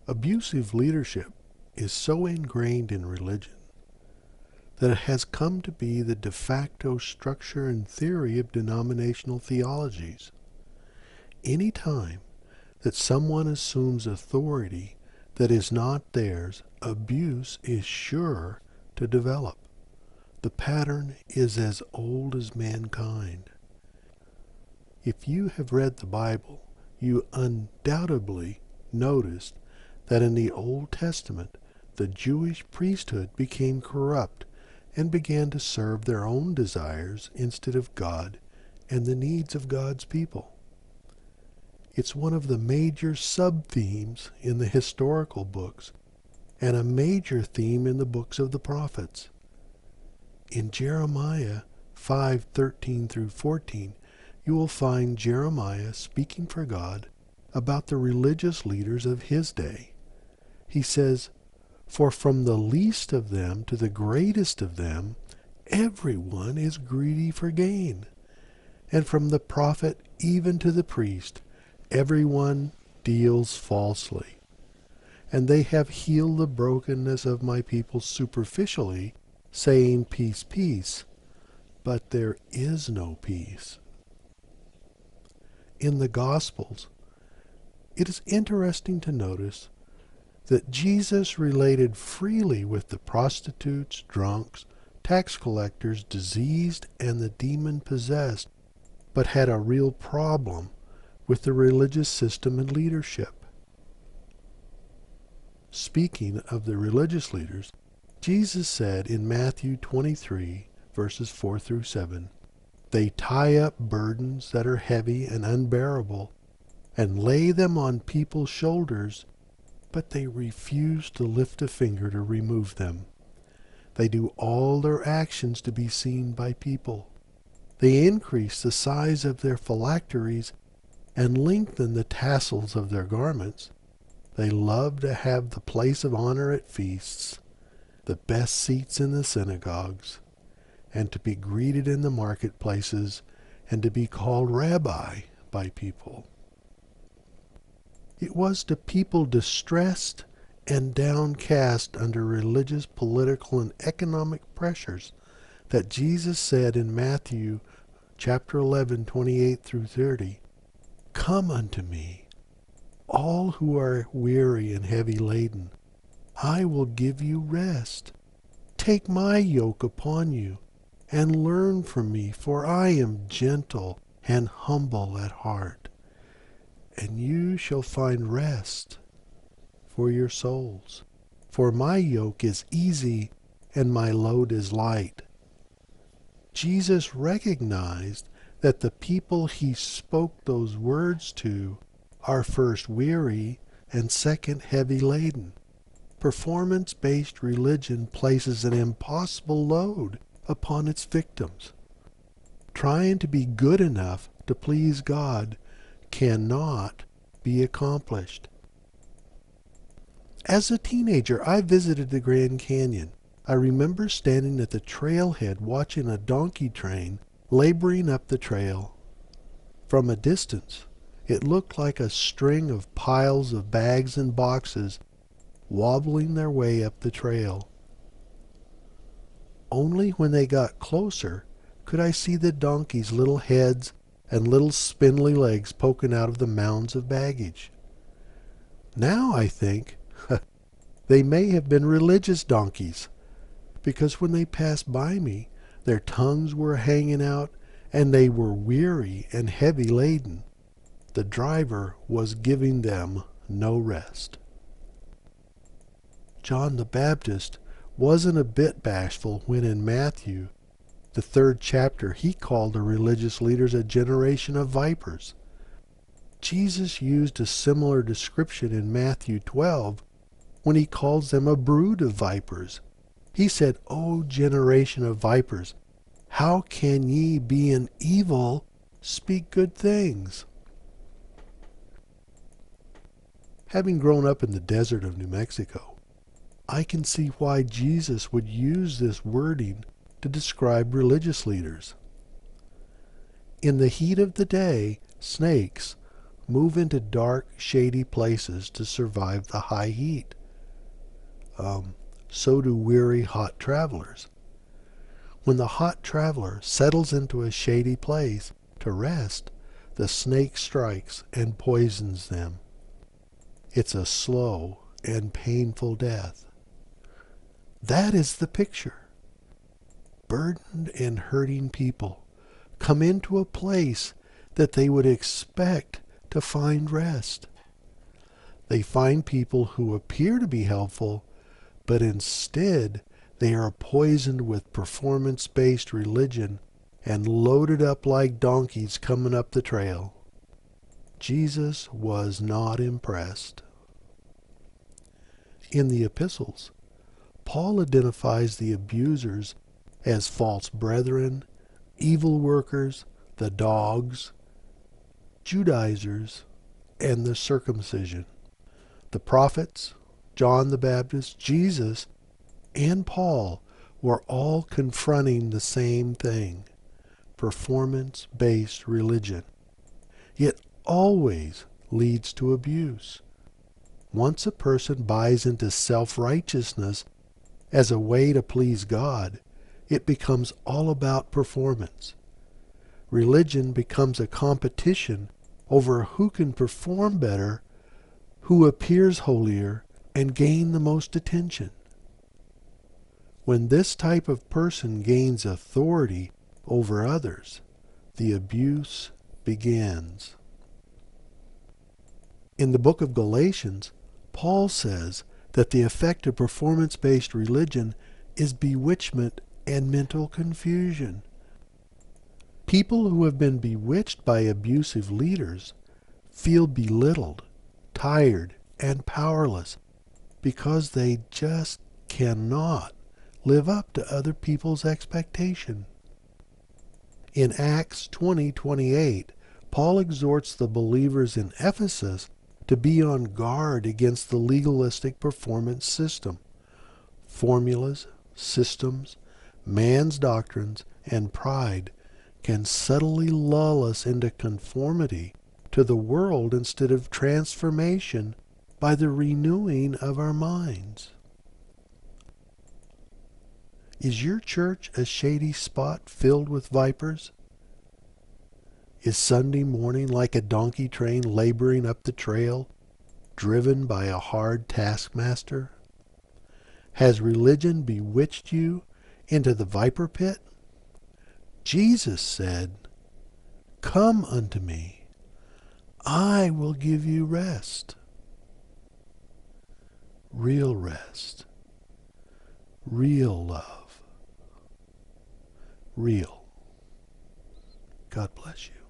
Abusive leadership is so ingrained in religion that it has come to be the de facto structure and theory of denominational theologies. Any time that someone assumes authority that is not theirs, abuse is sure to develop. The pattern is as old as mankind. If you have read the Bible, you undoubtedly noticed that in the Old Testament, the Jewish priesthood became corrupt and began to serve their own desires instead of God and the needs of God's people. It's one of the major sub-themes in the historical books and a major theme in the books of the prophets. In Jeremiah 5:13 through 14, you will find Jeremiah speaking for God about the religious leaders of his day. He says, "For from the least of them to the greatest of them, everyone is greedy for gain. And from the prophet even to the priest, everyone deals falsely. And they have healed the brokenness of my people superficially, saying, 'Peace, peace,' but there is no peace." In the Gospels, it is interesting to notice that Jesus related freely with the prostitutes, drunks, tax collectors, diseased, and the demon-possessed, but had a real problem with the religious system and leadership. Speaking of the religious leaders, Jesus said in Matthew 23, verses 4 through 7, "They tie up burdens that are heavy and unbearable, and lay them on people's shoulders, but they refuse to lift a finger to remove them. They do all their actions to be seen by people. They increase the size of their phylacteries and lengthen the tassels of their garments. They love to have the place of honor at feasts, the best seats in the synagogues, and to be greeted in the marketplaces, and to be called rabbi by people." It was to people distressed and downcast under religious, political, and economic pressures that Jesus said in Matthew chapter 11, 28 through 30, "Come unto me, all who are weary and heavy laden. I will give you rest. Take my yoke upon you, and learn from me, for I am gentle and humble at heart, and you shall find rest for your souls. For my yoke is easy and my load is light." Jesus recognized that the people he spoke those words to are first weary and second heavy laden. Performance-based religion places an impossible load upon its victims. Trying to be good enough to please God cannot be accomplished. As a teenager, I visited the Grand Canyon. I remember standing at the trailhead watching a donkey train laboring up the trail. From a distance, it looked like a string of piles of bags and boxes wobbling their way up the trail. Only when they got closer could I see the donkeys' little heads and little spindly legs poking out of the mounds of baggage. Now I think they may have been religious donkeys, because when they passed by me, their tongues were hanging out and they were weary and heavy laden. The driver was giving them no rest. John the Baptist wasn't a bit bashful when in Matthew, the 3rd chapter, he called the religious leaders a generation of vipers. Jesus used a similar description in Matthew 12 when he calls them a brood of vipers. He said, "O generation of vipers, how can ye, being evil, speak good things?" Having grown up in the desert of New Mexico, I can see why Jesus would use this wording to describe religious leaders. In the heat of the day, snakes, move into dark, shady places to survive the high heat. So do weary, hot travelers. When the hot traveler settles into a shady place to rest, the snake strikes and poisons them. It's a slow and painful death. That is the picture. Burdened and hurting people come into a place that they would expect to find rest. They find people who appear to be helpful, but instead they are poisoned with performance-based religion and loaded up like donkeys coming up the trail. Jesus was not impressed. In the epistles, Paul identifies the abusers as false brethren, evil workers, the dogs, Judaizers, and the circumcision. The prophets, John the Baptist, Jesus, and Paul were all confronting the same thing: performance-based religion. It always leads to abuse. Once a person buys into self-righteousness as a way to please God, it becomes all about performance. Religion becomes a competition over who can perform better, who appears holier, and gain the most attention. When this type of person gains authority over others, the abuse begins. In the book of Galatians, Paul says that the effect of performance-based religion is bewitchment and mental confusion. People who have been bewitched by abusive leaders feel belittled, tired, and powerless because they just cannot live up to other people's expectation. In Acts 20:28, Paul exhorts the believers in Ephesus to be on guard against the legalistic performance system. Formulas, systems, man's doctrines, and pride can subtly lull us into conformity to the world instead of transformation by the renewing of our minds. Is your church a shady spot filled with vipers? Is Sunday morning like a donkey train laboring up the trail, driven by a hard taskmaster? Has religion bewitched you into the viper pit? Jesus said, "Come unto me, I will give you rest." Real rest. Real love. Real. God bless you.